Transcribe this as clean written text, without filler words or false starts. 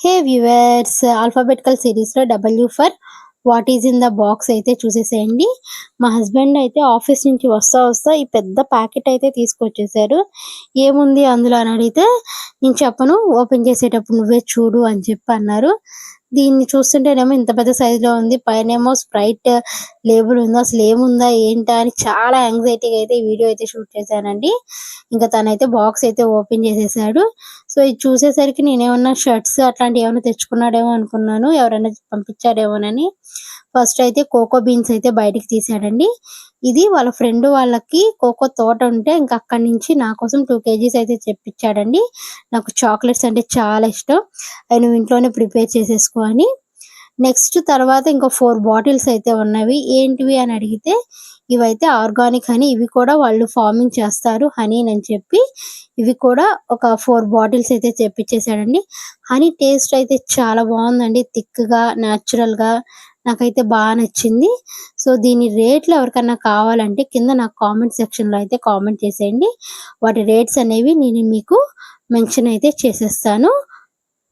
హే viewers, alphabetical సిరీస్లో W for what is in the box అయితే చూసేసేయండి. మా హస్బెండ్ అయితే ఆఫీస్ నుంచి వస్తా ఈ పెద్ద ప్యాకెట్ అయితే తీసుకొచ్చేసారు. ఏముంది అందులో అని అడిగితే, నేను చెప్పను, ఓపెన్ చేసేటప్పుడు నువ్వే చూడు అని చెప్పి అన్నారు. దీన్ని చూస్తుంటేనేమో ఇంత పెద్ద సైజులో ఉంది, పైనేమో స్ప్రైట్ లేబుల్ ఉంది. అసలు ఏముందా ఏంటా అని చాలా యాంగ్జైటీగా అయితే ఈ వీడియో అయితే షూట్ చేశానండి. ఇంకా తనైతే బాక్స్ అయితే ఓపెన్ చేసేసాడు. సో ఇది చూసేసరికి నేనేమన్నా షర్ట్స్ అట్లాంటివి ఏమైనా తెచ్చుకున్నాడేమో అనుకున్నాను, ఎవరైనా పంపించారేమోనని. ఫస్ట్ అయితే కోకో బీన్స్ అయితే బయటికి తీసాడండి. ఇది వాళ్ళ ఫ్రెండ్ వాళ్ళకి కోకో తోట ఉంటే ఇంకా అక్కడి నుంచి నా కోసం 2 కేజీస్ అయితే తెప్పించాడండి. నాకు చాక్లెట్స్ అంటే చాలా ఇష్టం, అవి నువ్వు ఇంట్లోనే ప్రిపేర్ చేసేసుకో అని. నెక్స్ట్ తర్వాత ఇంకో 4 బాటిల్స్ అయితే ఉన్నవి. ఏంటివి అని అడిగితే, ఇవైతే ఆర్గానిక్ హనీ, ఇవి కూడా వాళ్ళు ఫార్మింగ్ చేస్తారు హనీ అని చెప్పి ఇవి కూడా ఒక 4 బాటిల్స్ అయితే తెప్పించేసాడండి. హనీ టేస్ట్ అయితే చాలా బాగుందండి, థిక్‌గా న్యాచురల్‌గా నాకైతే బాగా నచ్చింది. సో దీని రేట్లు ఎవరికన్నా కావాలంటే కింద నాకు కామెంట్ సెక్షన్‌లో అయితే కామెంట్ చేసేయండి. వాటి రేట్స్ అనేవి నేను మీకు మెన్షన్ అయితే చేసేస్తాను.